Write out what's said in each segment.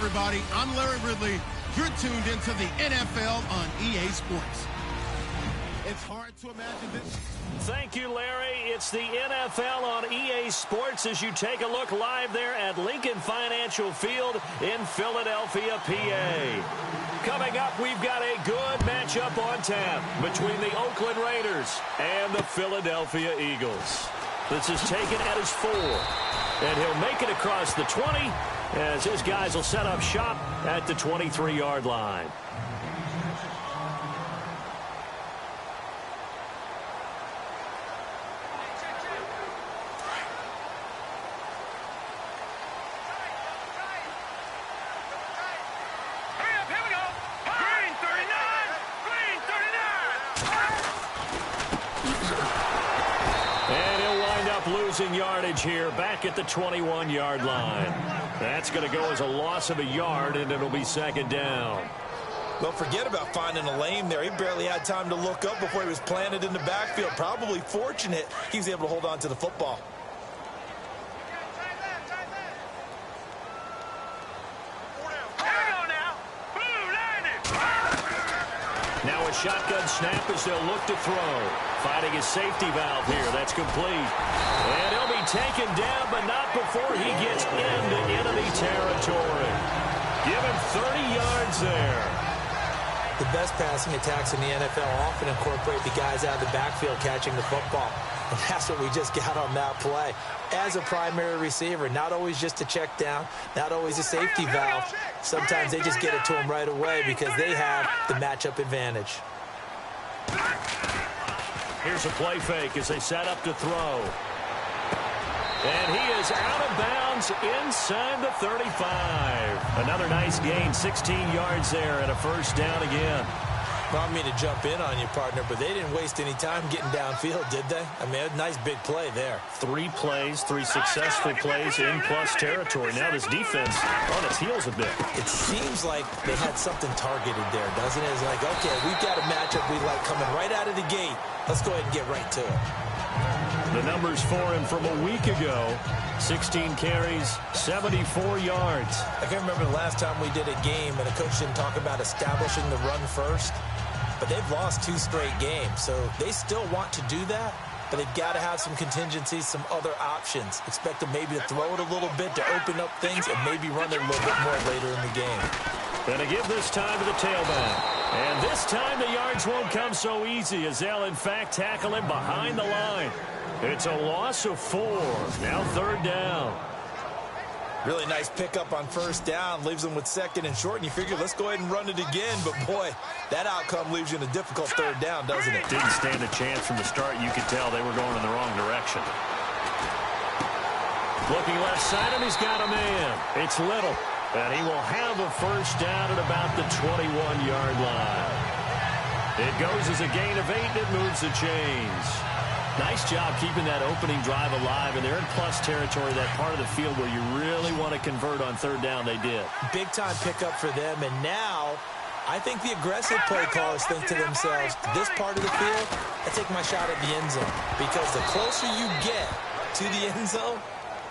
everybody. I'm Larry Ridley. You're tuned into the NFL on EA Sports. It's hard to imagine this. Thank you, Larry. It's the NFL on EA Sports as you take a look live there at Lincoln Financial Field in Philadelphia, PA. Coming up, we've got a good matchup on tap between the Oakland Raiders and the Philadelphia Eagles. This is taken at his 4, and he'll make it across the 20 as his guys will set up shop at the 23-yard line. Losing yardage here back at the 21-yard line. That's going to go as a loss of a yard, and it'll be second down. Well, forget about finding a lane there. He barely had time to look up before he was planted in the backfield. Probably fortunate he was able to hold on to the football. Now a shotgun snap as they'll look to throw. Fighting his safety valve here. That's complete. And he'll be taken down, but not before he gets into enemy territory. Give him 30 yards there. The best passing attacks in the NFL often incorporate the guys out of the backfield catching the football. And that's what we just got on that play. As a primary receiver, not always just a check down, not always a safety valve. Sometimes they just get it to him right away because they have the matchup advantage. Here's a play fake as they set up to throw. And he is out of bounds inside the 35. Another nice gain, 16 yards there and a first down again. I don't mean to jump in on you, partner, but they didn't waste any time getting downfield, did they? I mean, a nice big play there. 3 plays, 3 successful plays in plus territory. Now this defense on its heels a bit. It seems like they had something targeted there, doesn't it? It's like, okay, we've got a matchup we like coming right out of the gate. Let's go ahead and get right to it. The numbers for him from a week ago, 16 carries, 74 yards. I can't remember the last time we did a game and a coach didn't talk about establishing the run first. But they've lost 2 straight games, so they still want to do that. But they've got to have some contingencies, some other options. Expect them maybe to throw it a little bit to open up things and maybe run it a little bit more later in the game. Going to give this time to the tailback. And this time the yards won't come so easy as they'll, in fact, tackle him behind the line. It's a loss of 4. Now third down. Really nice pickup on first down. Leaves them with second and short. And you figure, let's go ahead and run it again. But, boy, that outcome leaves you in a difficult third down, doesn't it? Didn't stand a chance from the start. You could tell they were going in the wrong direction. Looking left side, and he's got a man. It's Little. And he will have a first down at about the 21-yard line. It goes as a gain of 8, and it moves the chains. Nice job keeping that opening drive alive, and they're in plus territory, that part of the field where you really want to convert on third down. They did. Big-time pickup for them, and now I think the aggressive play callers think to themselves, this part of the field, I take my shot at the end zone, because the closer you get to the end zone,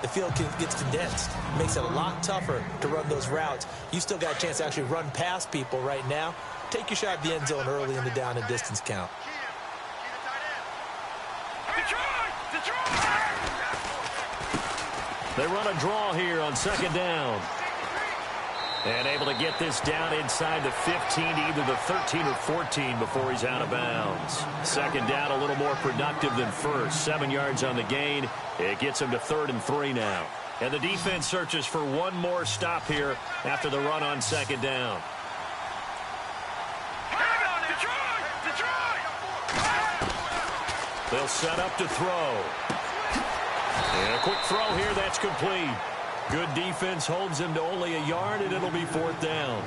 the field gets condensed. It makes it a lot tougher to run those routes. You still got a chance to actually run past people right now. Take your shot at the end zone early in the down and distance count. They run a draw here on second down. And able to get this down inside the 15 to either the 13 or 14 before he's out of bounds. Second down a little more productive than first. 7 yards on the gain. It gets him to 3rd and 3 now. And the defense searches for one more stop here after the run on second down. They'll set up to throw. And a quick throw here, that's complete. Good defense holds him to only a yard, and it'll be 4th down.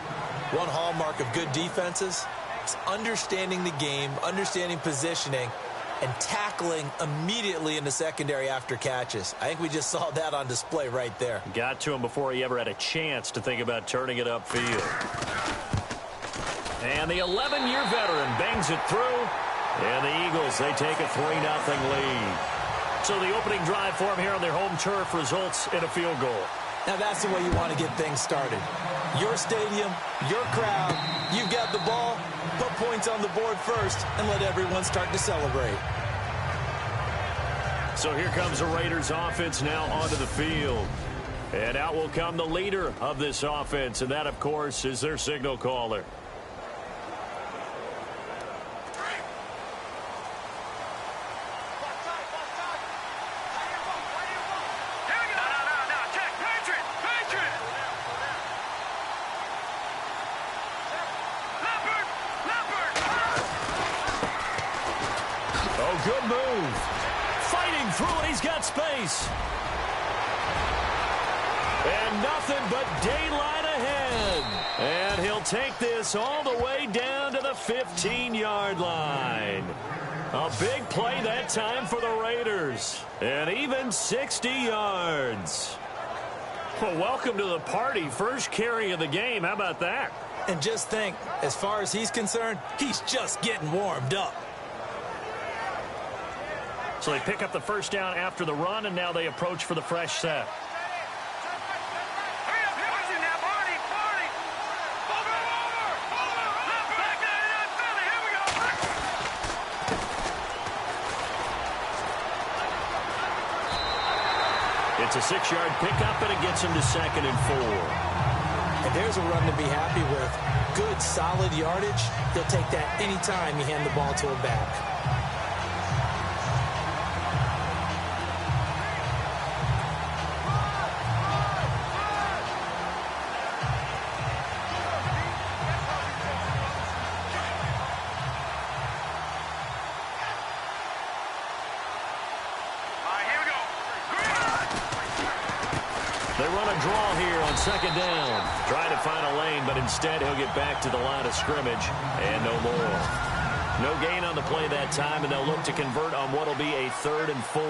One hallmark of good defenses is understanding the game, understanding positioning, and tackling immediately in the secondary after catches. I think we just saw that on display right there. Got to him before he ever had a chance to think about turning it upfield. And the 11-year veteran bangs it through. And the Eagles, they take a 3-0 lead. So the opening drive for them here on their home turf results in a field goal. Now that's the way you want to get things started. Your stadium, your crowd, you've got the ball, put points on the board first, and let everyone start to celebrate. So here comes the Raiders offense now onto the field. And out will come the leader of this offense, and that, of course, is their signal caller. Oh, good move. Fighting through it, he's got space. And nothing but daylight ahead. And he'll take this all the way down to the 15-yard line. A big play that time for the Raiders. And even 60 yards. Well, welcome to the party. First carry of the game. How about that? And just think, as far as he's concerned, he's just getting warmed up. So they pick up the first down after the run, and now they approach for the fresh set. It's a 6-yard pickup, and it gets him to 2nd and 4. And there's a run to be happy with. Good, solid yardage. He'll take that anytime you hand the ball to him back. They run a draw here on 2nd down. Trying to find a lane, but instead he'll get back to the line of scrimmage and no more. No gain on the play that time, and they'll look to convert on what will be a 3rd and 4.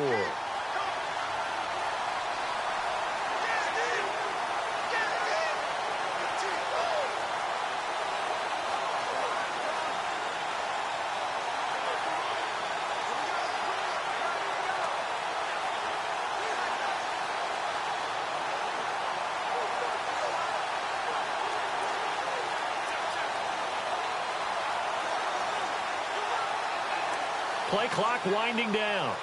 Play clock winding down.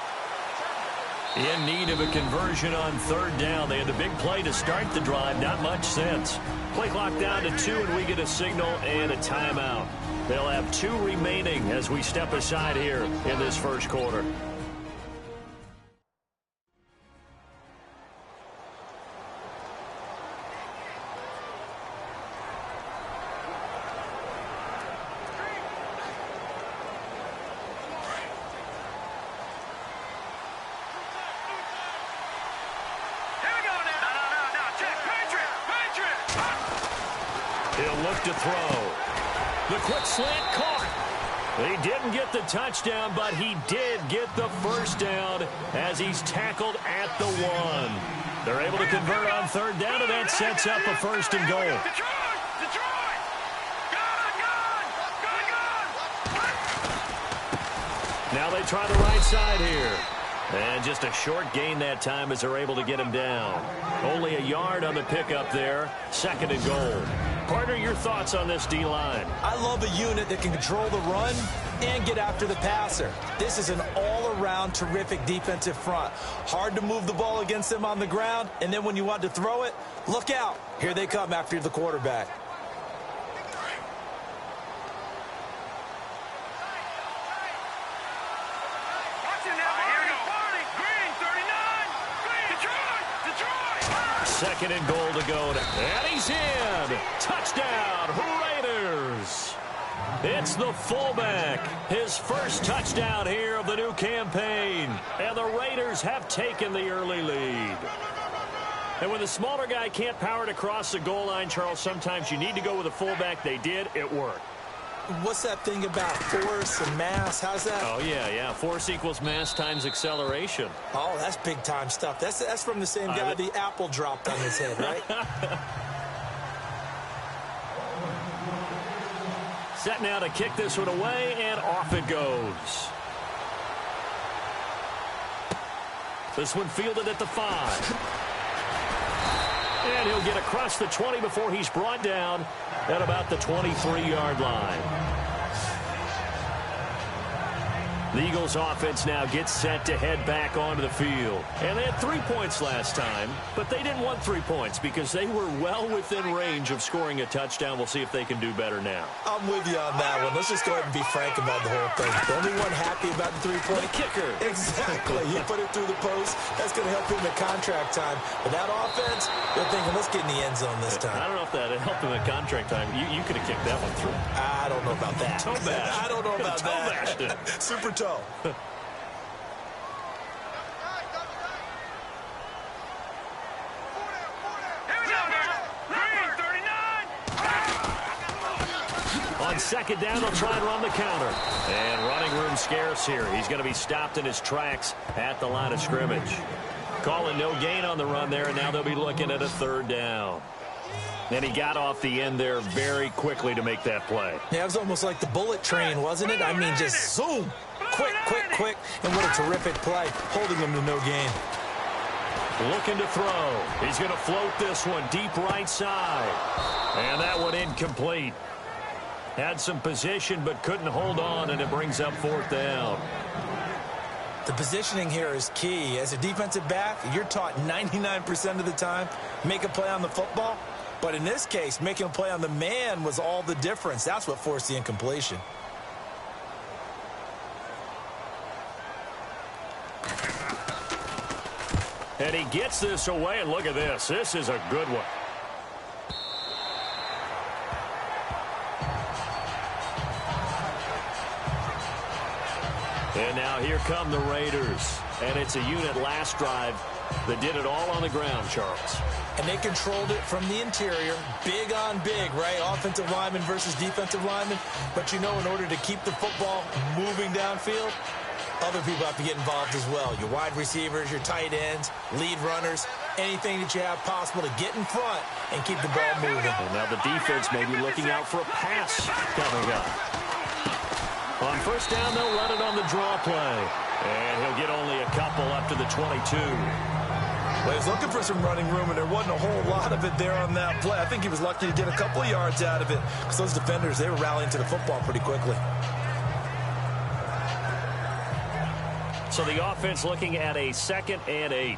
In need of a conversion on 3rd down. They had the big play to start the drive. Not much sense. Play clock down to 2, and we get a signal and a timeout. They'll have 2 remaining as we step aside here in this first quarter. He'll look to throw. The quick slant caught. He didn't get the touchdown, but he did get the first down as he's tackled at the 1. They're able to convert on 3rd down, and that sets up a 1st and goal. Now they try the right side here. And just a short gain that time as they're able to get him down. Only a yard on the pickup there. 2nd and goal. Partner, your thoughts on this D-line? I love a unit that can control the run and get after the passer. This is an all-around terrific defensive front. Hard to move the ball against them on the ground, and then when you want to throw it, look out. Here they come after the quarterback. Second and goal to go. And he's in. Touchdown, Raiders. It's the fullback. His first touchdown here of the new campaign. And the Raiders have taken the early lead. And when the smaller guy can't power it across the goal line, Charles, sometimes you need to go with a fullback. They did. It worked. What's that thing about force and mass? How's that? Oh, yeah. Force equals mass times acceleration. Oh, that's big-time stuff. That's from the same guy the apple dropped on his head, right? Set now to kick this one away, and off it goes. This one fielded at the 5. And he'll get across the 20 before he's brought down at about the 23-yard line. The Eagles offense now gets set to head back onto the field. And they had 3 points last time, but they didn't want 3 points because they were well within range of scoring a touchdown. We'll see if they can do better now. I'm with you on that one. Let's just go ahead and be frank about the whole thing. The only one happy about the 3-point. The kicker. Exactly. He put it through the post. That's going to help him in contract time. But that offense, they're thinking, let's get in the end zone this time. I don't know if that helped him in contract time. You could have kicked that one through. I don't know about that. Toe bash. I don't know about Toe bashed that. it. Super toe. On second down, they'll try and run the counter. And running room scarce here. He's going to be stopped in his tracks at the line of scrimmage. Calling no gain on the run there, and now they'll be looking at a 3rd down. And he got off the end there very quickly to make that play. Yeah, it was almost like the bullet train, wasn't it? I mean, just zoom. Quick, quick, quick. And what a terrific play, holding him to no gain. Looking to throw. He's going to float this one deep right side. And that one incomplete. Had some position but couldn't hold on, and it brings up 4th down. The positioning here is key. As a defensive back, you're taught 99% of the time, make a play on the football. But in this case, making a play on the man was all the difference. That's what forced the incompletion. And he gets this away, and look at this. This is a good one. And now here come the Raiders. And it's a unit last drive that did it all on the ground, Charles. And they controlled it from the interior. Big on big, right? Offensive lineman versus defensive lineman. But you know, in order to keep the football moving downfield, other people have to get involved as well. Your wide receivers, your tight ends, lead runners, anything that you have possible to get in front and keep the ball moving. And now the defense may be looking out for a pass coming up. On 1st down, they'll run it on the draw play. And he'll get only a couple up to the 22. Well, he was looking for some running room, and there wasn't a whole lot of it there on that play. I think he was lucky to get a couple of yards out of it because those defenders, they were rallying to the football pretty quickly. So the offense looking at a 2nd and 8.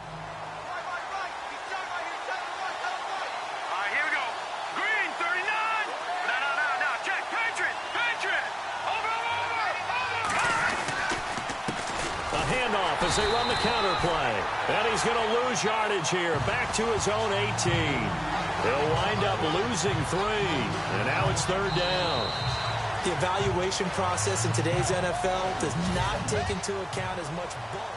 As they run the counter play. And he's going to lose yardage here. Back to his own 18. They'll wind up losing 3. And now it's 3rd down. The evaluation process in today's NFL does not take into account as much ball.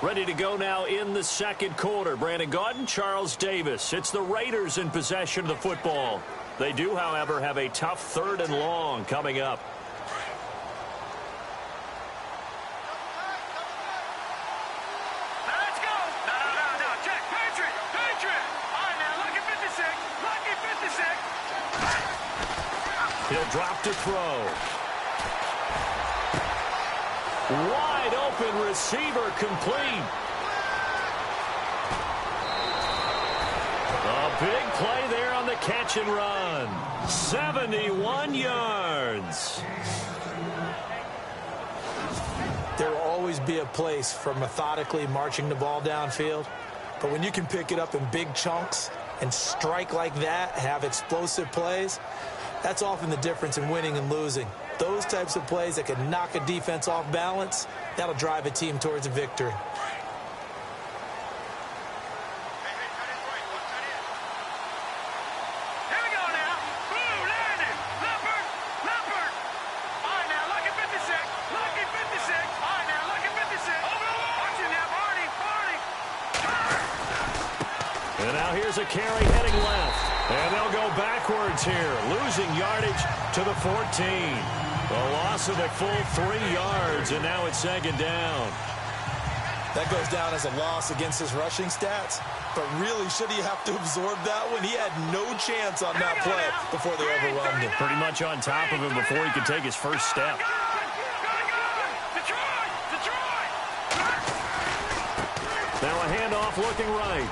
Ready to go now in the 2nd quarter. Brandon Gaudin, Charles Davis. It's the Raiders in possession of the football. They do, however, have a tough 3rd and long coming up. He'll drop to throw. Wide open receiver complete. A big play there on the catch and run. 71 yards. There will always be a place for methodically marching the ball downfield. But when you can pick it up in big chunks and strike like that, have explosive plays, that's often the difference in winning and losing. Those types of plays that can knock a defense off balance, that'll drive a team towards a victory. And now here's a carry heading left. And they'll go backwards here, losing yardage to the 14. A loss of a full 3 yards, and now it's 2nd down. That goes down as a loss against his rushing stats. But really, should he have to absorb that one? He had no chance on that play before they overwhelmed him. Pretty much on top of him before he could take his first step. Now a handoff looking right.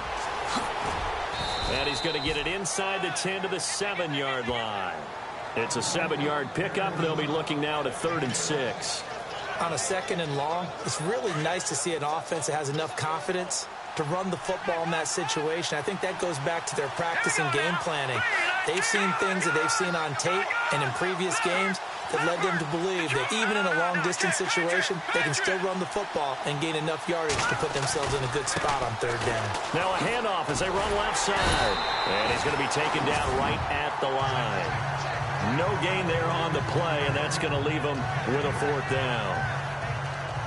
And he's going to get it inside the 10 to the 7-yard line. It's a 7-yard pickup. They'll be looking now to 3rd and 6. On a 2nd and long, it's really nice to see an offense that has enough confidence to run the football in that situation. I think that goes back to their practice and game planning. They've seen things that they've seen on tape and in previous games that led them to believe that even in a long-distance situation, they can still run the football and gain enough yardage to put themselves in a good spot on 3rd down. Now a handoff as they run left side. And he's going to be taken down right at the line. No gain there on the play, and that's going to leave them with a 4th down.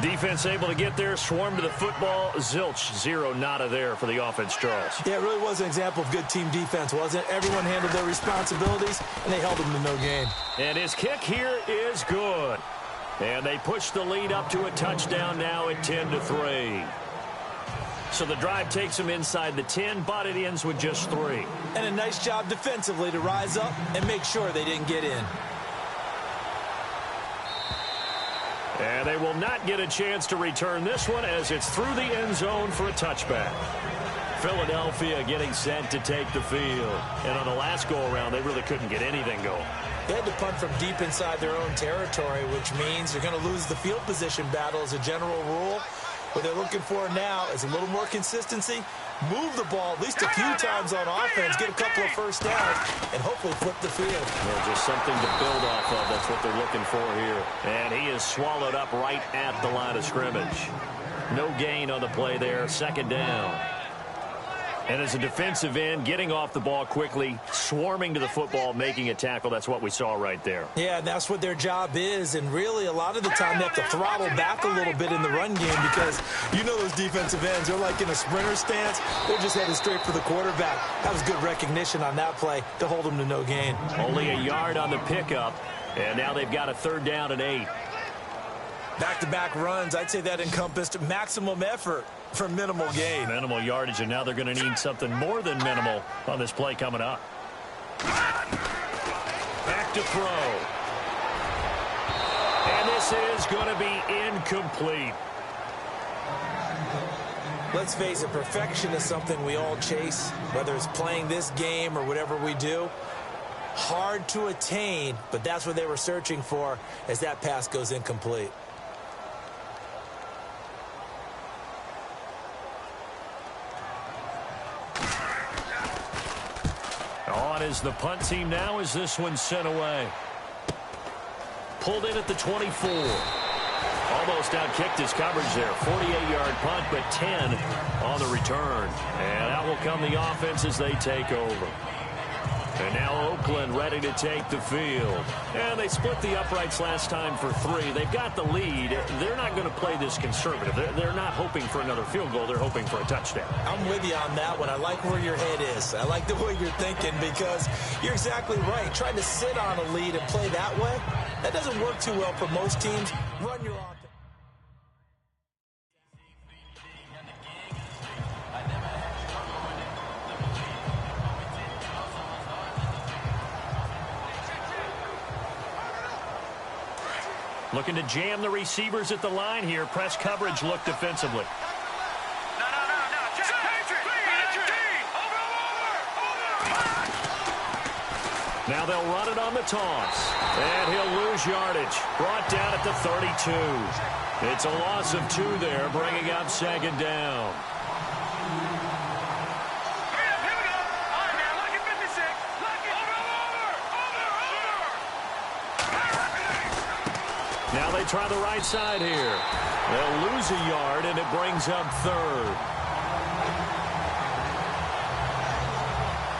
Defense able to get there, swarm to the football. Zilch, 0 nada there for the offense, Charles. Yeah, it really was an example of good team defense, wasn't it? Everyone handled their responsibilities, and they held them to no gain. And his kick here is good. And they push the lead up to a touchdown now at 10-3. So the drive takes them inside the 10, but it ends with just 3. And a nice job defensively to rise up and make sure they didn't get in. And they will not get a chance to return this one as it's through the end zone for a touchback. Philadelphia getting set to take the field. And on the last go-around, they really couldn't get anything going. They had to punt from deep inside their own territory, which means they're going to lose the field position battle as a general rule. What they're looking for now is a little more consistency, move the ball at least a few times on offense, get a couple of first downs, and hopefully flip the field. Yeah, just something to build off of. That's what they're looking for here. And he is swallowed up right at the line of scrimmage. No gain on the play there. 2nd down. And as a defensive end, getting off the ball quickly, swarming to the football, making a tackle, that's what we saw right there. Yeah, and that's what their job is. And really, a lot of the time, they have to throttle back a little bit in the run game because you know those defensive ends, they're like in a sprinter stance. They're just headed straight for the quarterback. That was good recognition on that play to hold them to no gain. Only a yard on the pickup, and now they've got a 3rd down and 8. Back-to-back runs, I'd say that encompassed maximum effort for minimal gain. Minimal yardage, and now they're going to need something more than minimal on this play coming up. Back to throw. And this is going to be incomplete. Let's face it, perfection is something we all chase, whether it's playing this game or whatever we do. Hard to attain, but that's what they were searching for as that pass goes incomplete. On is the punt team now as this one's sent away. Pulled in at the 24. Almost outkicked his coverage there. 48-yard punt, but 10 on the return. And out will come the offense as they take over. And now Oakland ready to take the field. And they split the uprights last time for 3. They've got the lead. They're not going to play this conservative. They're not hoping for another field goal. They're hoping for a touchdown. I'm with you on that one. I like where your head is. I like the way you're thinking because you're exactly right. Trying to sit on a lead and play that way, that doesn't work too well for most teams. Run your offense. Looking to jam the receivers at the line here. Press coverage look defensively. Now they'll run it on the toss. And he'll lose yardage. Brought down at the 32. It's a loss of 2 there, bringing up 2nd down. Now they try the right side here. They'll lose a yard, and it brings up 3rd.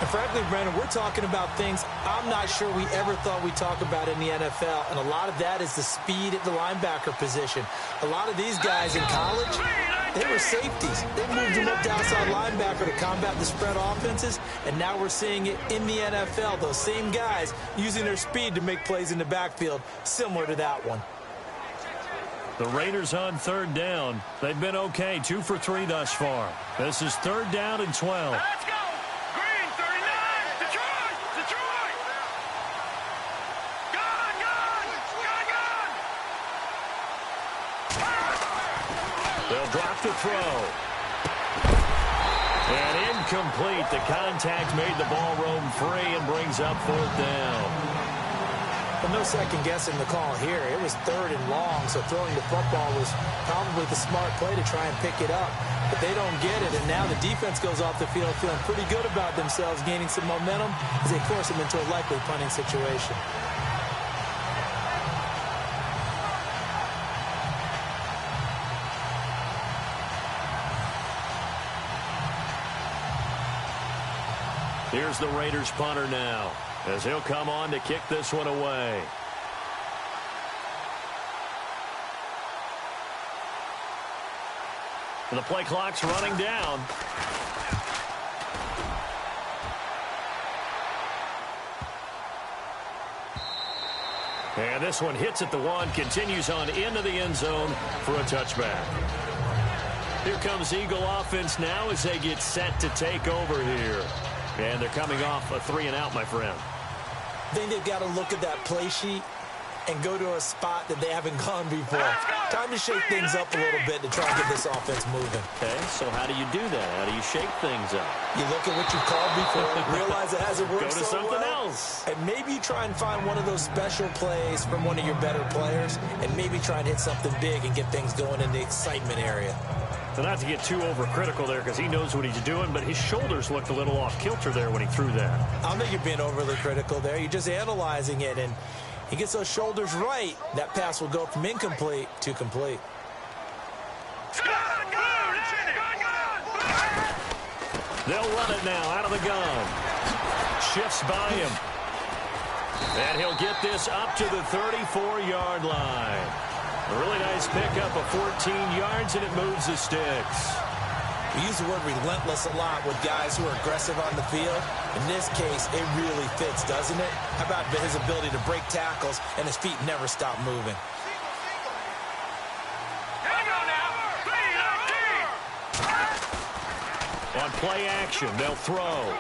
And frankly, Brandon, we're talking about things I'm not sure we ever thought we'd talk about in the NFL. And a lot of that is the speed at the linebacker position. A lot of these guys in college, they were safeties. They moved them up to outside linebacker to combat the spread offenses. And now we're seeing it in the NFL. Those same guys using their speed to make plays in the backfield, similar to that one. The Raiders on 3rd down. They've been okay, 2 for 3 thus far. This is 3rd down and 12. Let's go! Green, 39! Detroit! Detroit! Gone! Gone! They'll drop the throw. And Incomplete. The contact made the ball roam free and brings up 4th down. Well, no second guessing the call here. It was 3rd and long, so throwing the football was probably the smart play to try and pick it up. But they don't get it, and now the defense goes off the field feeling pretty good about themselves, gaining some momentum as they force them into a likely punting situation. Here's the Raiders punter now, as he'll come on to kick this one away. The play clock's running down. And this one hits at the 1, continues on into the end zone for a touchback. Here comes Eagle offense now as they get set to take over here. And they're coming off a 3-and-out, my friend. I think they've got to look at that play sheet and go to a spot that they haven't gone before. Time to shake things up a little bit to try and get this offense moving. Okay, so how do you do that? How do you shake things up? You look at what you've called before, realize it hasn't worked Go to so something well, else. and maybe you try and find one of those special plays from one of your better players, and maybe try and hit something big and get things going in the excitement area. So not to get too overcritical there because he knows what he's doing, but his shoulders looked a little off kilter there when he threw that. I don't think you're being overly critical there. You're just analyzing it, and he gets those shoulders right. That pass will go from incomplete to complete. They'll run it now out of the gun. Shifts by him. And he'll get this up to the 34-yard line. A really nice pickup of 14 yards, and it moves the sticks. We use the word relentless a lot with guys who are aggressive on the field. In this case, it really fits, doesn't it? How about his ability to break tackles and his feet never stop moving? On play action, they'll throw.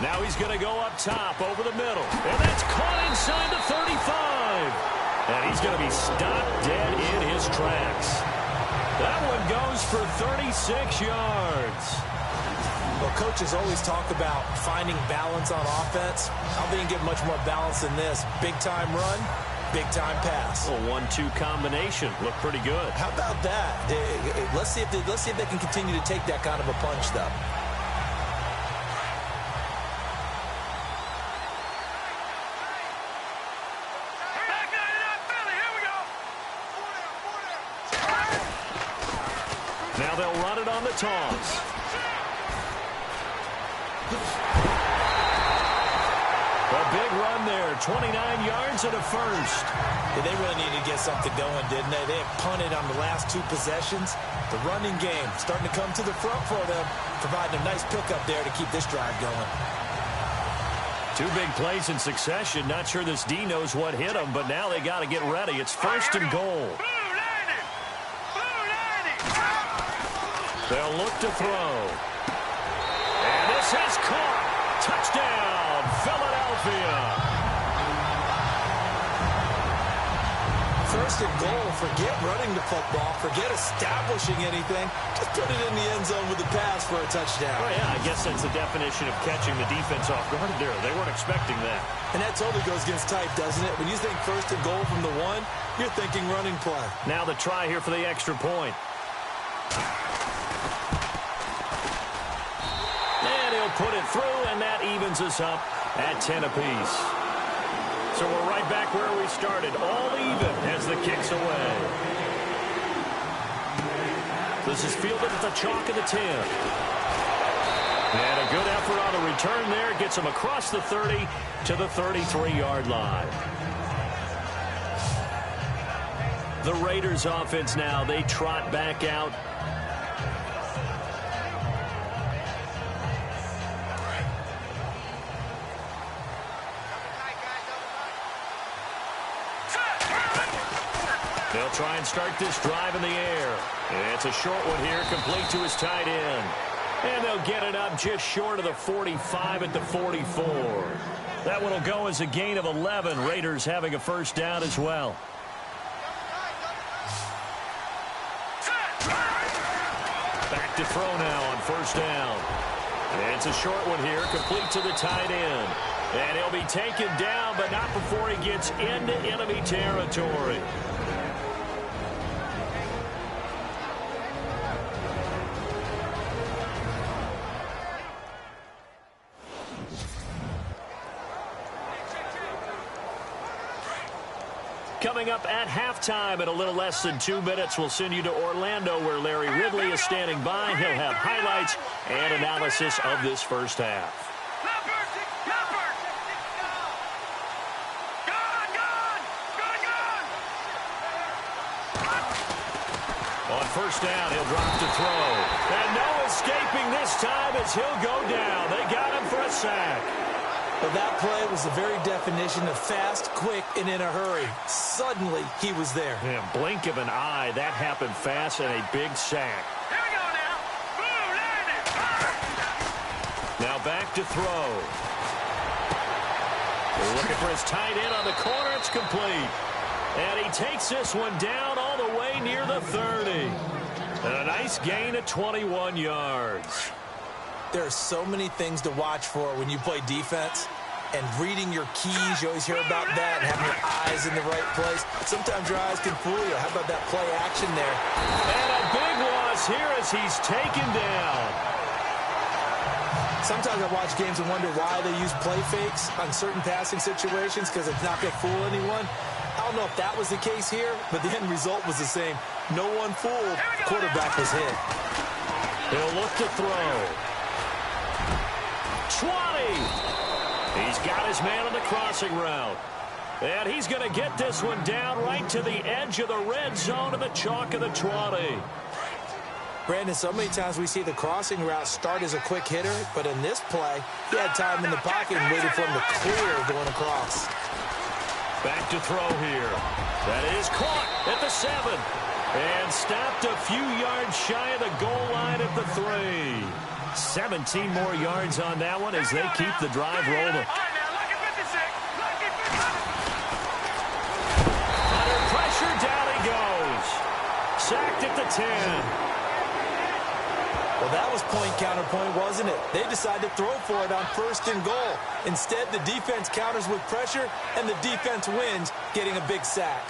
Now he's going to go up top over the middle. And that's caught inside the 35. And he's going to be stopped dead in his tracks. That one goes for 36 yards. Well, coaches always talk about finding balance on offense. I don't think you can get much more balance than this. Big-time run, big-time pass. A 1-2 combination. Looked pretty good. How about that? Let's see if they can continue to take that kind of a punch, though. Now they'll run it on the toss. A big run there, 29 yards and a first. Yeah, they really needed to get something going, didn't they? They have punted on the last 2 possessions. The running game starting to come to the front for them, providing a nice pickup there to keep this drive going. 2 big plays in succession. Not sure this D knows what hit them, but now they got to get ready. It's 1st and goal. They'll look to throw. And this is caught. Touchdown, Philadelphia. 1st and goal. Forget running the football. Forget establishing anything. Just put it in the end zone with the pass for a touchdown. Oh, yeah, I guess that's the definition of catching the defense off guard there. They weren't expecting that. And that totally goes against type, doesn't it? When you think 1st and goal from the 1, you're thinking running play. Now the try here for the extra point. Put it through, and that evens us up at 10 apiece. So we're right back where we started, all even as the kick's away. This is fielded at the chalk of the 10. And a good effort on the return there gets him across the 30 to the 33-yard line. The Raiders offense now, they trot back out. They'll try and start this drive in the air. It's a short one here, complete to his tight end. And they'll get it up just short of the 45 at the 44. That one will go as a gain of 11. Raiders having a 1st down as well. to throw now on first down. And it's a short one here, complete to the tight end. And he'll be taken down, but not before he gets into enemy territory. Coming up at halftime in a little less than 2 minutes, we'll send you to Orlando where Larry Ridley is standing by. He'll have highlights and analysis of this first half. On first down, he'll drop to throw. And no escaping this time as he'll go down. They got him for a sack. Well, that play was the very definition of fast, quick, and in a hurry. Suddenly, he was there. Yeah, blink of an eye, that happened fast and a big sack. Here we go now. Boom, landed. Now back to throw. Looking for his tight end on the corner. It's complete. And he takes this one down all the way near the 30. And a nice gain of 21 yards. There are so many things to watch for when you play defense, and reading your keys, you always hear about that, and having your eyes in the right place. Sometimes your eyes can fool you. How about that play action there? And a big loss here as he's taken down. Sometimes I watch games and wonder why they use play fakes on certain passing situations, because it's not going to fool anyone. I don't know if that was the case here, but the end result was the same. No one fooled. Quarterback was hit. He'll look to throw. 20. He's got his man on the crossing route. And he's going to get this one down right to the edge of the red zone of the chalk of the 20. Brandon, so many times we see the crossing route start as a quick hitter, but in this play, he had time in the pocket and waited for him to clear going across. Back to throw here. That is caught at the 7. And stopped a few yards shy of the goal line at the 3. 17 more yards on that one as they keep the drive rolling. Under pressure, down he goes. Sacked at the 10. Well, that was point counterpoint, wasn't it? They decided to throw for it on first and goal. Instead, the defense counters with pressure, and the defense wins, getting a big sack.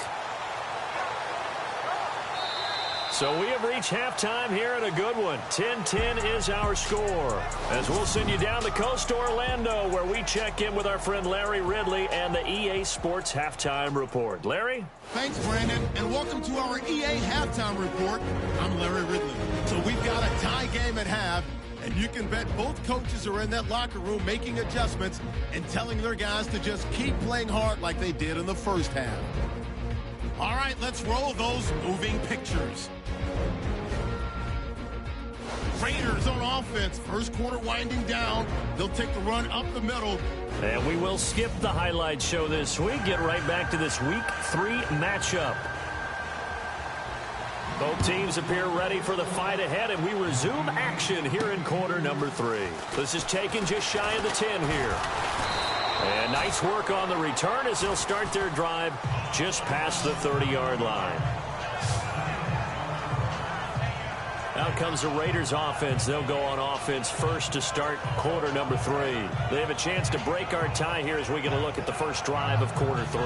So we have reached halftime here in a good one. 10-10 is our score. As we'll send you down the coast to Orlando where we check in with our friend Larry Ridley and the EA Sports Halftime Report. Larry? Thanks, Brandon, and welcome to our EA Halftime Report. I'm Larry Ridley. So we've got a tie game at half, and you can bet both coaches are in that locker room making adjustments and telling their guys to just keep playing hard like they did in the first half. All right, let's roll those moving pictures. Raiders on offense. First quarter winding down. They'll take the run up the middle. And we will skip the highlight show this week. Get right back to this Week 3 matchup. Both teams appear ready for the fight ahead, and we resume action here in quarter number 3. This is taken just shy of the 10 here. And nice work on the return as they'll start their drive just past the 30-yard line. Out comes the Raiders offense. They'll go on offense first to start quarter number 3. They have a chance to break our tie here as we get a look at the first drive of quarter 3.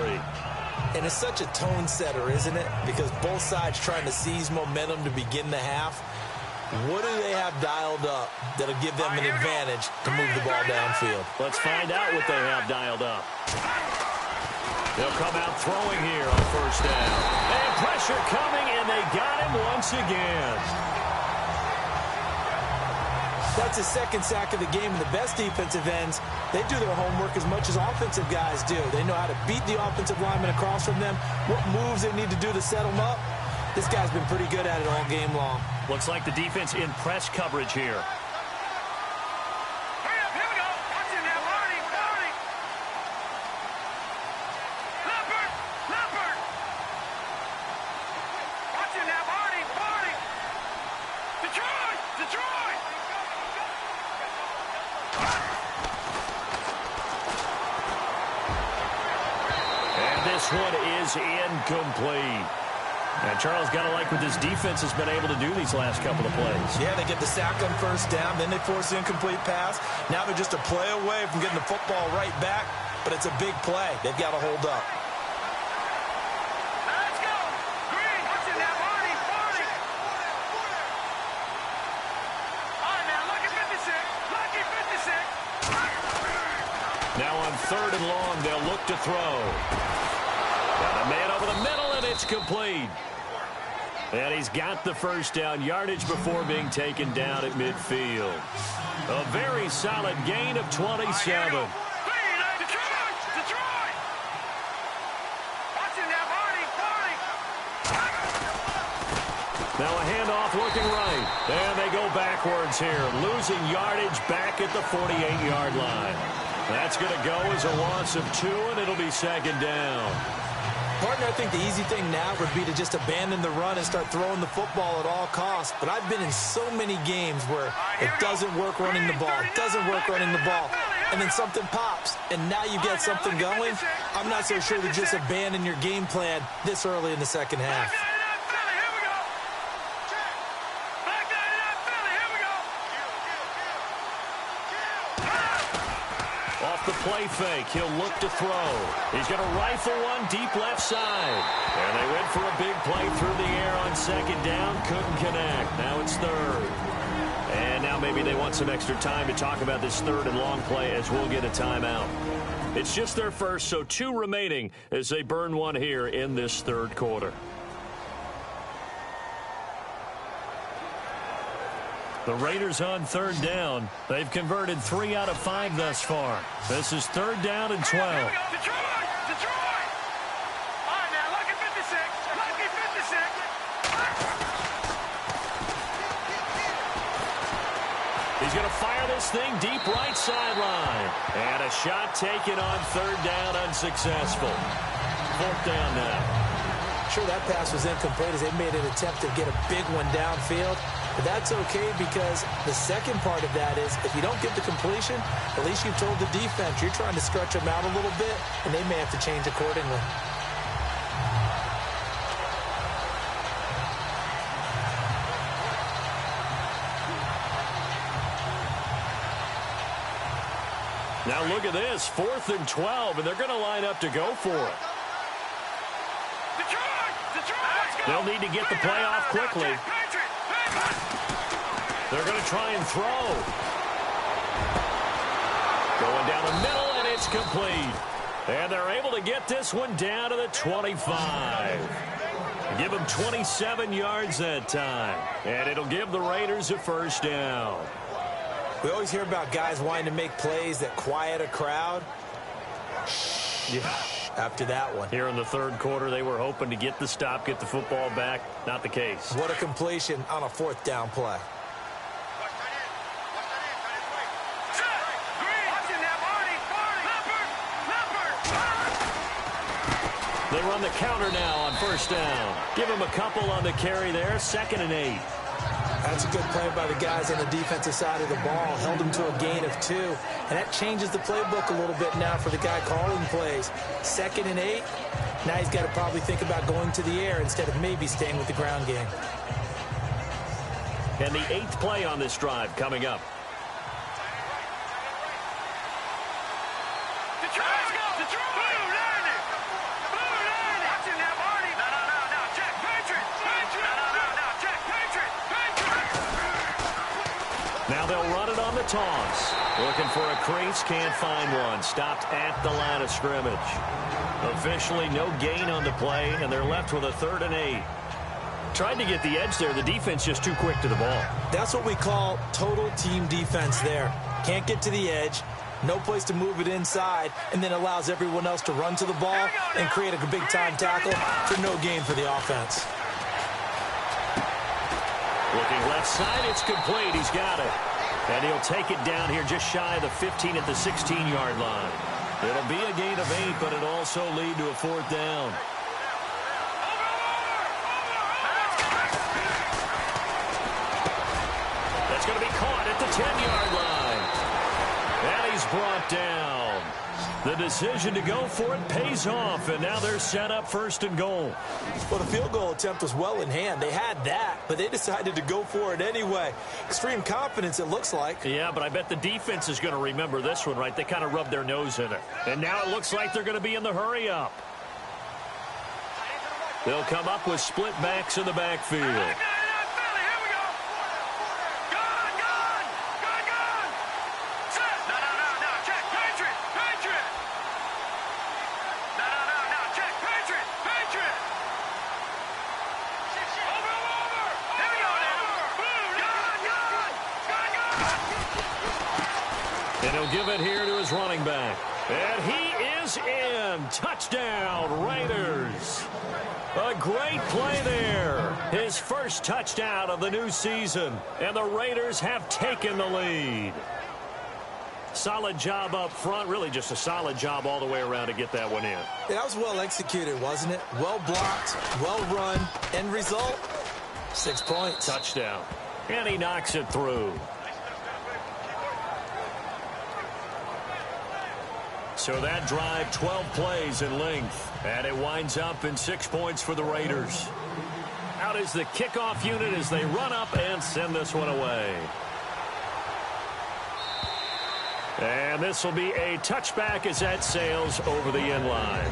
And it's such a tone setter, isn't it? Because both sides trying to seize momentum to begin the half. What do they have dialed up that'll give them an advantage to move the ball downfield? Let's find out what they have dialed up. They'll come out throwing here on first down. And pressure coming, and they got him once again. That's his second sack of the game, and the best defensive ends, they do their homework as much as offensive guys do. They know how to beat the offensive lineman across from them, what moves they need to do to set them up. This guy's been pretty good at it all game long. Looks like the defense in press coverage here. This one is incomplete. And Charles, got to like what this defense has been able to do these last couple of plays. Yeah, they get the sack on first down, then they force the incomplete pass. Now they're just a play away from getting the football right back, but it's a big play. They've got to hold up. Let's go. Green, what's in that body? 40. All right, now, lucky 56. Lucky 56. Now on 3rd and long, they'll look to throw. Got a man over the middle, and it's complete. And he's got the first down yardage before being taken down at midfield. A very solid gain of 27. Detroit! Detroit! Watching that body, 40. Now a handoff looking right. And they go backwards here, losing yardage back at the 48-yard line. That's going to go as a loss of 2, and it'll be 2nd down. Partner, I think the easy thing now would be to just abandon the run and start throwing the football at all costs. But I've been in so many games where it doesn't work running the ball, and then something pops, and now you get something going. I'm not so sure to just abandon your game plan this early in the second half. Off the play fake, he'll look to throw. He's going to rifle one deep left side. And they went for a big play through the air on 2nd down. Couldn't connect. Now it's 3rd. And now maybe they want some extra time to talk about this 3rd and long play as we'll get a timeout. It's just their first, so 2 remaining as they burn one here in this 3rd quarter. The Raiders on 3rd down. They've converted 3 out of 5 thus far. This is 3rd down and 12. Detroit! Detroit! All right, now, lucky 56. Lucky 56. He's going to fire this thing deep right sideline. And a shot taken on 3rd down, unsuccessful. 4th down now. Sure, that pass was incomplete as they made an attempt to get a big one downfield. But that's okay because the second part of that is if you don't get the completion, at least you've told the defense you're trying to stretch them out a little bit, and they may have to change accordingly. Now look at this, 4th and 12, and they're going to line up to go for it. They'll need to get the play off quickly. They're going to try and throw. Going down the middle, and it's complete. And they're able to get this one down to the 25. Give them 27 yards that time. And it'll give the Raiders a first down. We always hear about guys wanting to make plays that quiet a crowd. Yeah. After that one. Here in the 3rd quarter, they were hoping to get the stop, get the football back. Not the case. What a completion on a 4th down play. They run the counter now on 1st down. Give them a couple on the carry there. 2nd and 8. That's a good play by the guys on the defensive side of the ball. Held them to a gain of 2. And that changes the playbook a little bit now for the guy calling plays. 2nd and 8. Now he's got to probably think about going to the air instead of maybe staying with the ground game. And the 8th play on this drive coming up. Now they'll run it on the toss. Looking for a crease, can't find one. Stopped at the line of scrimmage. Officially no gain on the play, and they're left with a 3rd and 8. Tried to get the edge there. The defense just too quick to the ball. That's what we call total team defense there. Can't get to the edge, no place to move it inside, and then allows everyone else to run to the ball and create a big-time tackle for no gain for the offense. Looking left side, it's complete. He's got it. And he'll take it down here just shy of the 15 at the 16-yard line. It'll be a gain of 8, but it'll also lead to a 4th down. That's going to be caught at the 10-yard line. And he's brought down. The decision to go for it pays off, and now they're set up 1st and goal. Well, the field goal attempt was well in hand. They had that, but they decided to go for it anyway. Extreme confidence, it looks like. Yeah, but I bet the defense is going to remember this one, right? They kind of rubbed their nose in it. And now it looks like they're going to be in the hurry-up. They'll come up with split backs in the backfield. And he'll give it here to his running back. And he is in. Touchdown, Raiders. A great play there. His first touchdown of the new season. And the Raiders have taken the lead. Solid job up front. Really just a solid job all the way around to get that one in. Yeah, that was well executed, wasn't it? Well blocked, well run. End result, 6 points. Touchdown. And he knocks it through. So that drive, 12 plays in length. And it winds up in 6 points for the Raiders. Out is the kickoff unit as they run up and send this one away. And this will be a touchback as that sails over the end line.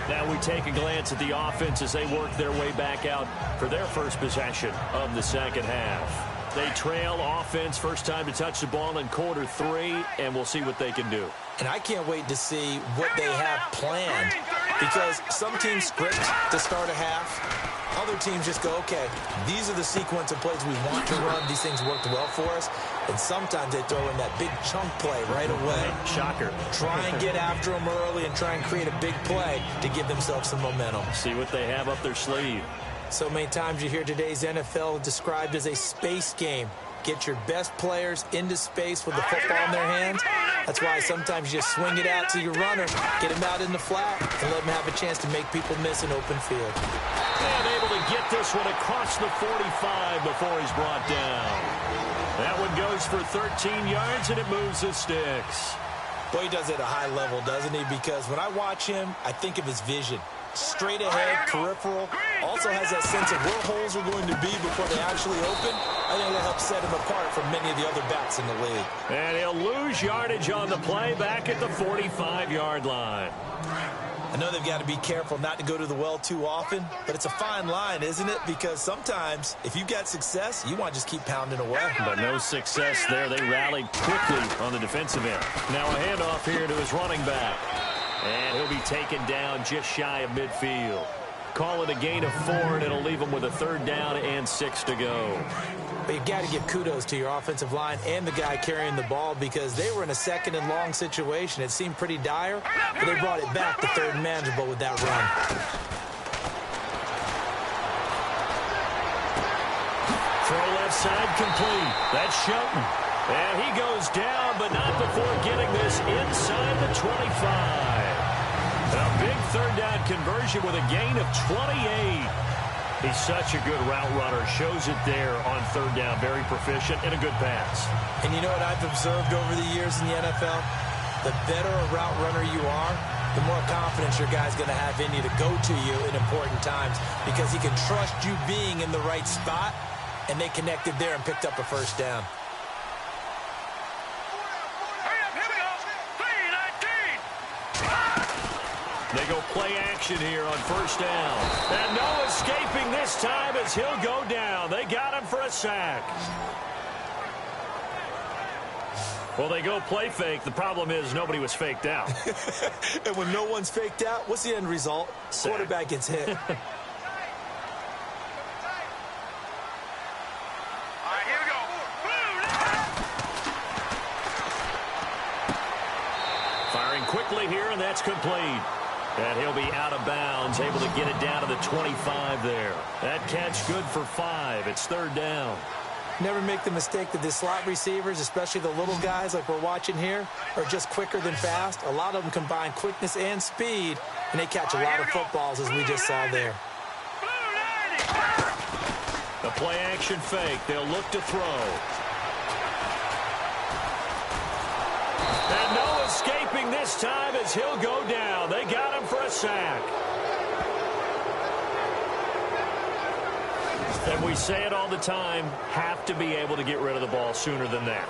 Now we take a glance at the offense as they work their way back out for their first possession of the second half. They trail offense, first time to touch the ball in quarter 3, and we'll see what they can do. And I can't wait to see what they have planned, because some teams script to start a half. Other teams just go, okay, these are the sequence of plays we want to run. These things worked well for us. And sometimes they throw in that big chunk play right away. Shocker. Try and get after them early and try and create a big play to give themselves some momentum. See what they have up their sleeve. So many times you hear today's NFL described as a space game. Get your best players into space with the football in their hands. That's why sometimes you just swing it out to your runner, get him out in the flat, and let him have a chance to make people miss an open field. And able to get this one across the 45 before he's brought down. That one goes for 13 yards, and it moves the sticks. Boy, he does it at a high level, doesn't he? Because when I watch him, I think of his vision. Straight ahead, peripheral. Also has that sense of where holes are going to be before they actually open. I think that helps set him apart from many of the other backs in the league. And he'll lose yardage on the play back at the 45-yard line. I know they've got to be careful not to go to the well too often, but it's a fine line, isn't it? Because sometimes, if you've got success, you want to just keep pounding away. But no success there. They rallied quickly on the defensive end. Now a handoff here to his running back. And he'll be taken down just shy of midfield. Call it a gain of 4, and it'll leave him with a 3rd down and 6 to go. But you've got to give kudos to your offensive line and the guy carrying the ball, because they were in a 2nd and long situation. It seemed pretty dire, but they brought it back to 3rd and manageable with that run. Throw left side complete. That's Shelton. And he goes down, but not before getting this inside the 25. A big 3rd down conversion with a gain of 28. He's such a good route runner. Shows it there on 3rd down. Very proficient and a good pass. And you know what I've observed over the years in the NFL? The better a route runner you are, the more confidence your guy's going to have in you to go to you in important times, because he can trust you being in the right spot, and they connected there and picked up a 1st down. They go play action here on 1st down. And no escaping this time as he'll go down. They got him for a sack. Well, they go play fake. The problem is nobody was faked out. And when no one's faked out, what's the end result? Sack. Quarterback gets hit. All right, here we go. Firing quickly here, and that's complete. And he'll be out of bounds, able to get it down to the 25 there. That catch good for 5. It's 3rd down. Never make the mistake that the slot receivers, especially the little guys like we're watching here, are just quicker than fast. A lot of them combine quickness and speed, and they catch a lot of footballs, as we just saw there. The play action fake. They'll look to throw. And no escape escaping this time as he'll go down. They got him for a sack. And we say it all the time, have to be able to get rid of the ball sooner than that.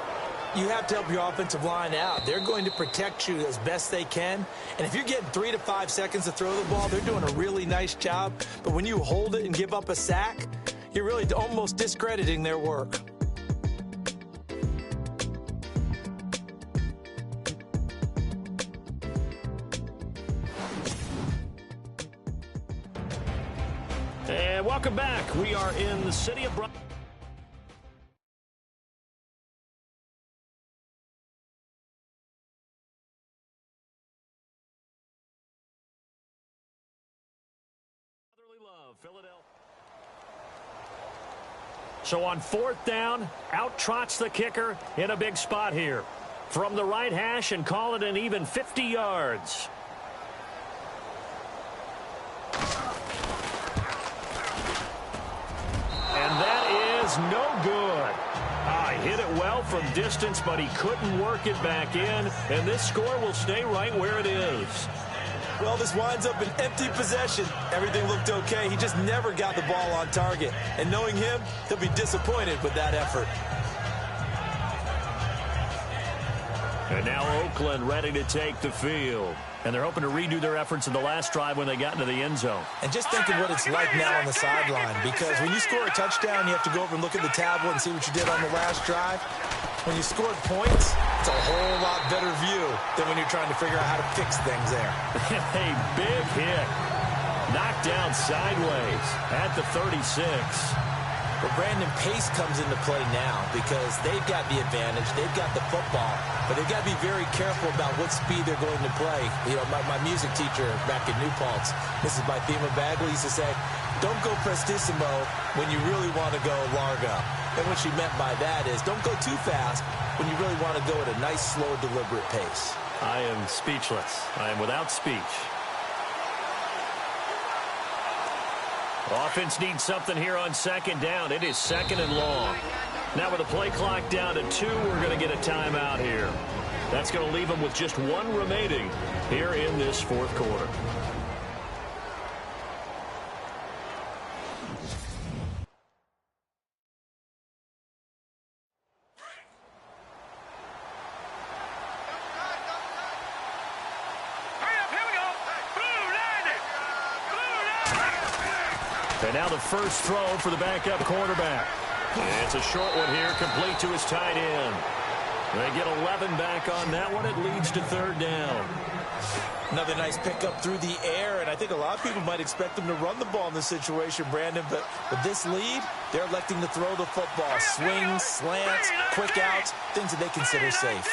You have to help your offensive line out. They're going to protect you as best they can. And if you're getting 3 to 5 seconds to throw the ball, they're doing a really nice job. But when you hold it and give up a sack, you're really almost discrediting their work. And welcome back. We are in the city of Brooklyn. Philadelphia. So on 4th down, out trots the kicker in a big spot here. From the right hash and call it an even 50 yards. And that is no good. He hit it well from distance, but he couldn't work it back in. And this score will stay right where it is. Well, this winds up an empty possession. Everything looked okay. He just never got the ball on target. And knowing him, he'll be disappointed with that effort. And now Oakland ready to take the field. And they're hoping to redo their efforts in the last drive when they got into the end zone. And just think of what it's like now on the sideline. Because when you score a touchdown, you have to go over and look at the tablet and see what you did on the last drive. When you scored points, it's a whole lot better view than when you're trying to figure out how to fix things there. A big hit. Knocked down sideways at the 36. Well, Brandon, pace comes into play now because they've got the advantage. They've got the football. But they've got to be very careful about what speed they're going to play. You know, my music teacher back in New Paltz, Mrs. Bythema Bagley, used to say, don't go prestissimo when you really want to go largo. And what she meant by that is don't go too fast when you really want to go at a nice, slow, deliberate pace. I am speechless. I am without speech. Offense needs something here on 2nd down. It is 2nd and long. Now with the play clock down to 2, we're going to get a timeout here. That's going to leave them with just 1 remaining here in this 4th quarter. And now the first throw for the backup quarterback. It's a short one here, complete to his tight end. They get 11 back on that one. It leads to 3rd down. Another nice pickup through the air, and I think a lot of people might expect them to run the ball in this situation, Brandon, but with this lead, they're electing to throw the football. Swings, slants, quick outs, things that they consider safe.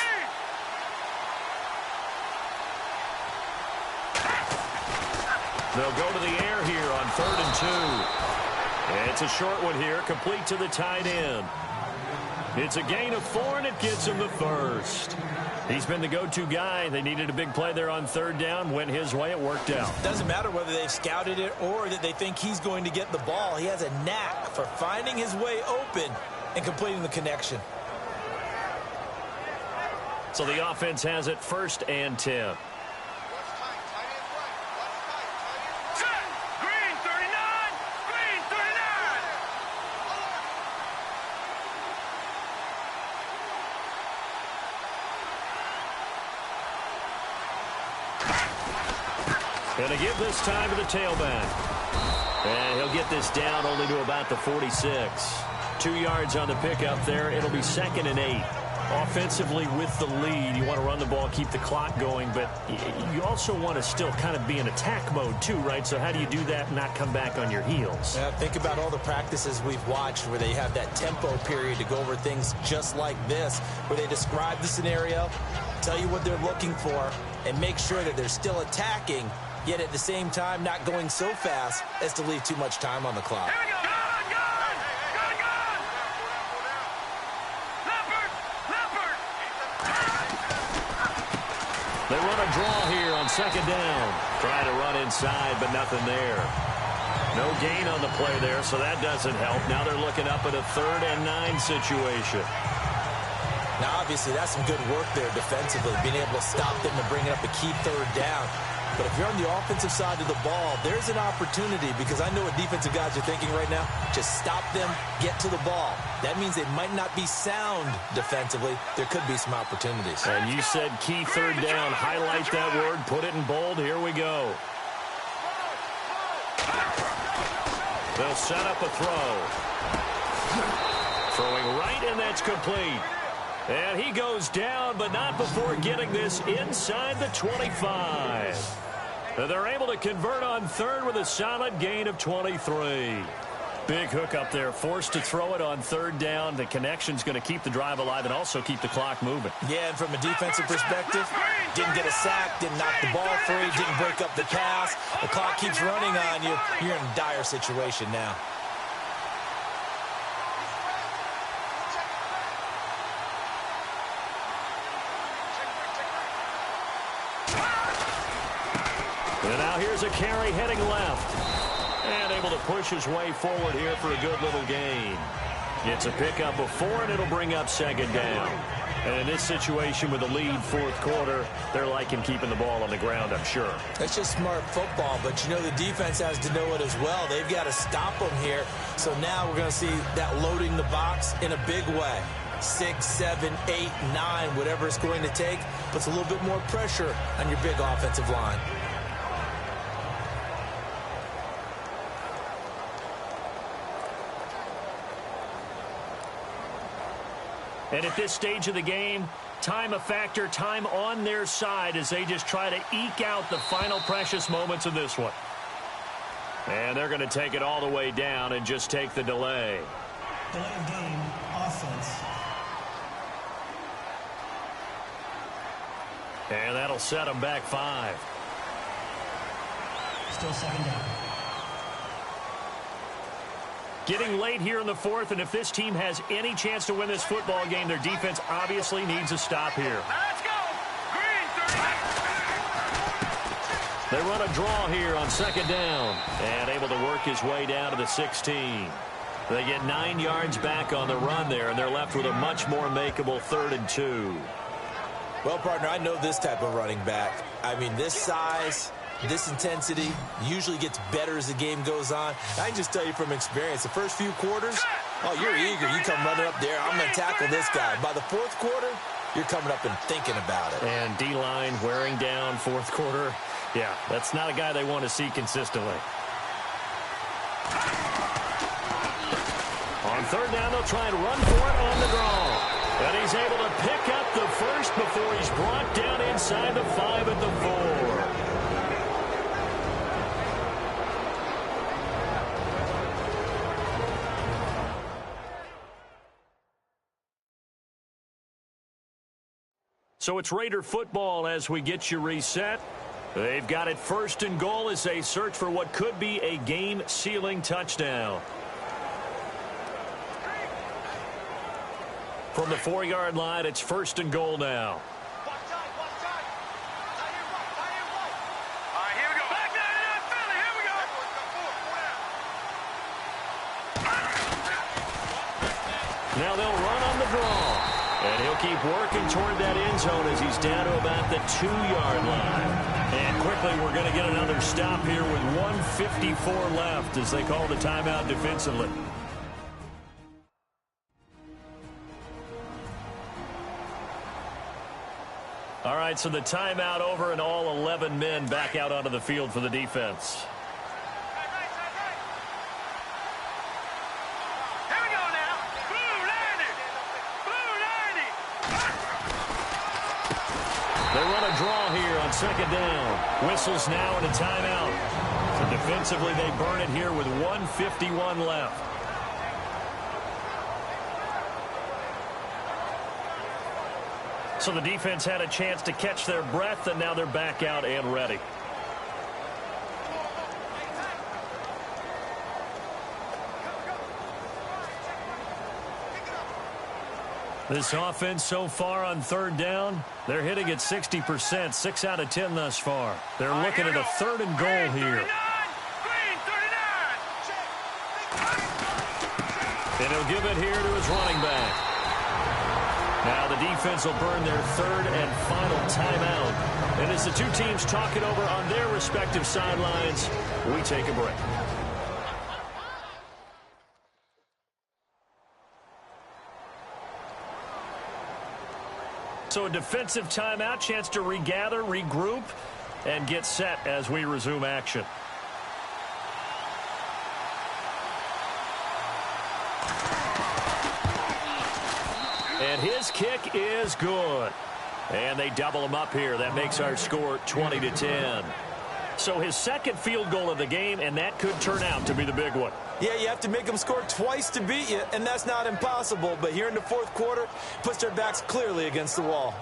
They'll go to the air here on 3rd and 2. It's a short one here, complete to the tight end. It's a gain of 4, and it gets him the first. He's been the go-to guy. They needed a big play there on 3rd down. Went his way. It worked out. Doesn't matter whether they've scouted it or that they think he's going to get the ball. He has a knack for finding his way open and completing the connection. So the offense has it 1st and 10. Going to give this time to the tailback. And he'll get this down only to about the 46. 2 yards on the pickup there. It'll be 2nd and 8. Offensively with the lead, you want to run the ball, keep the clock going, but you also want to still kind of be in attack mode too, right? So how do you do that and not come back on your heels? Yeah, think about all the practices we've watched where they have that tempo period to go over things just like this, where they describe the scenario, tell you what they're looking for, and make sure that they're still attacking, yet at the same time not going so fast as to leave too much time on the clock. They run a draw here on 2nd down. Trying to run inside, but nothing there. No gain on the play there, so that doesn't help. Now they're looking up at a 3rd and 9 situation. Now, obviously, that's some good work there defensively, being able to stop them and bring it up a key third down. But if you're on the offensive side of the ball, there's an opportunity, because I know what defensive guys are thinking right now. Just stop them, get to the ball. That means they might not be sound defensively. There could be some opportunities. And you said key third down. Highlight that word. Put it in bold. Here we go. They'll set up a throw. Throwing right, and that's complete. And he goes down, but not before getting this inside the 25. They're able to convert on third with a solid gain of 23. Big hook up there, forced to throw it on third down. The connection's going to keep the drive alive and also keep the clock moving. Yeah, and from a defensive perspective, didn't get a sack, didn't knock the ball free, didn't break up the pass. The clock keeps running on you. You're in a dire situation now. And now here's a carry heading left. And able to push his way forward here for a good little gain. It's a pickup of 4, and it'll bring up second down. And in this situation with the lead fourth quarter, they're liking keeping the ball on the ground, I'm sure. That's just smart football, but you know the defense has to know it as well. They've got to stop them here. So now we're going to see that loading the box in a big way. 6, 7, 8, 9, whatever it's going to take, puts a little bit more pressure on your big offensive line. And at this stage of the game, time a factor, time on their side as they just try to eke out the final precious moments of this one. And they're going to take it all the way down and just take the delay. Delay of game, offense. And that'll set them back 5. Still second down. Getting late here in the fourth, and if this team has any chance to win this football game, their defense obviously needs a stop here. Let's go. Green, 30. They run a draw here on second down, and able to work his way down to the 16. They get 9 yards back on the run there, and they're left with a much more makeable 3rd and 2. Well, partner, I know this type of running back. I mean, this size, this intensity usually gets better as the game goes on. I can just tell you from experience, the first few quarters, oh, you're eager. You come running up there, I'm going to tackle this guy. By the fourth quarter, you're coming up and thinking about it. And D-line wearing down fourth quarter. Yeah, that's not a guy they want to see consistently. On third down, they'll try and run for it on the draw. And he's able to pick up the first before he's brought down inside the 5 at the 4. So it's Raider football as we get you reset. They've got it 1st and goal as they search for what could be a game-sealing touchdown. From the 4-yard line, it's 1st and goal now. All right, here we go. Back down in Philly. Here we go. Now they'll run on the draw. And he'll keep working toward that end zone as he's down to about the 2-yard line. And quickly, we're going to get another stop here with 1:54 left as they call the timeout defensively. All right, so the timeout over and all 11 men back out onto the field for the defense. Here we go now. Blue 90. Blue 90. They run a draw here on second down. Whistles now and a timeout. So defensively, they burn it here with 1:51 left. So the defense had a chance to catch their breath, and now they're back out and ready. This offense so far on third down, they're hitting at 60%, 6 out of 10 thus far. They're looking at a 3rd and goal here. Green 39. And he'll give it here to his running back. Now the defense will burn their third and final timeout. And as the two teams talk it over on their respective sidelines, we take a break. So a defensive timeout, chance to regather, regroup, and get set as we resume action. And his kick is good. And they double him up here. That makes our score 20-10. So his second field goal of the game, and that could turn out to be the big one. Yeah, you have to make them score twice to beat you, and that's not impossible. But here in the fourth quarter, puts their backs clearly against the wall.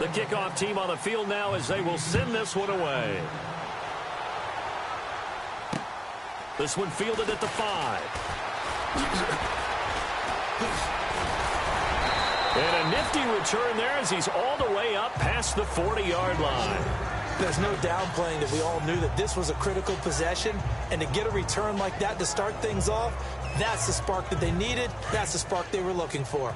The kickoff team on the field now as they will send this one away. This one fielded at the 5. And a nifty return there as he's all the way up past the 40-yard line. There's no downplaying that we all knew that this was a critical possession, and to get a return like that to start things off, that's the spark that they needed. That's the spark they were looking for.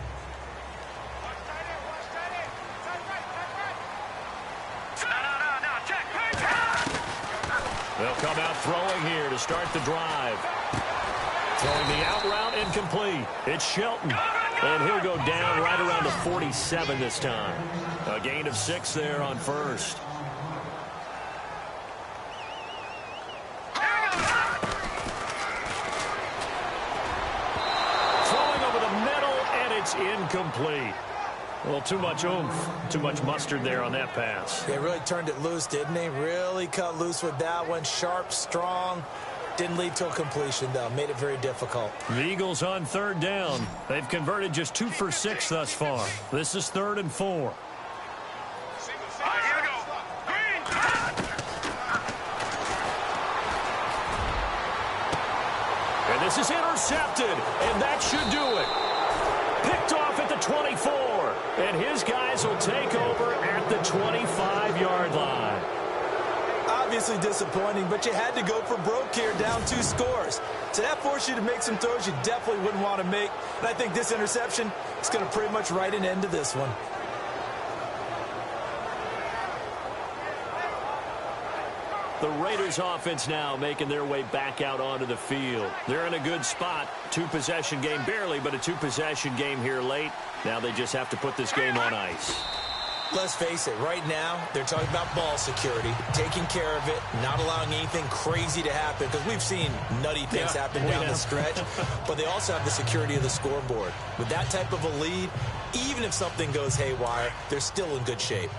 They'll come out throwing here to start the drive. Throwing the out route incomplete. It's Shelton. And he'll go down right around the 47 this time. A gain of 6 there on first. Throwing over the middle, and it's incomplete. Well, too much oomph, too much mustard there on that pass. They really turned it loose, didn't they? Really cut loose with that one. Sharp, strong. Didn't lead to a completion, though. Made it very difficult. The Eagles on third down. They've converted just 2 for 6 thus far. This is 3rd and 4. All right, here we go. Green. And this is intercepted, and that should do it. Picked off at the 24, and his guys will take over at the 25-yard line. Obviously disappointing, but you had to go for broke here, down 2 scores. So that forced you to make some throws you definitely wouldn't want to make. And I think this interception is going to pretty much write an end to this one. The Raiders offense now making their way back out onto the field. They're in a good spot. 2-possession game, barely, but a 2-possession game here late. Now they just have to put this game on ice. Let's face it, right now, they're talking about ball security, taking care of it, not allowing anything crazy to happen, because we've seen nutty things happen down the stretch, but they also have the security of the scoreboard. With that type of a lead, even if something goes haywire, they're still in good shape.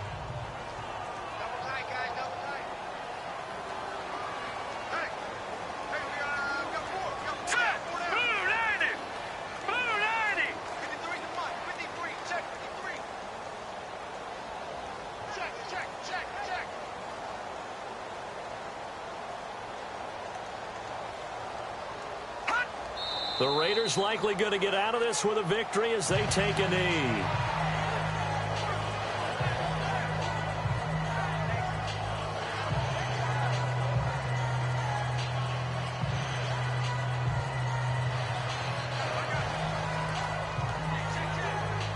The Raiders likely going to get out of this with a victory as they take a knee.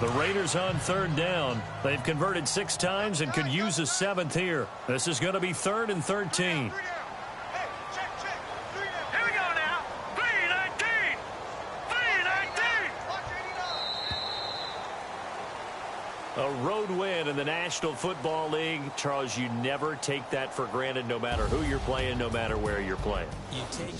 The Raiders on third down. They've converted 6 times and could use a 7th here. This is going to be 3rd and 13. A road win in the National Football League. Charles, you never take that for granted no matter who you're playing, no matter where you're playing. You take...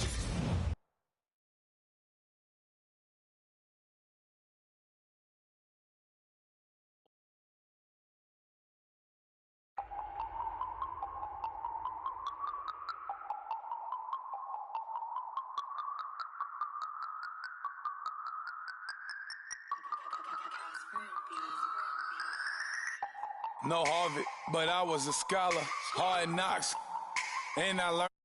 No Harvard, but I was a scholar. Hard knocks, and I learned.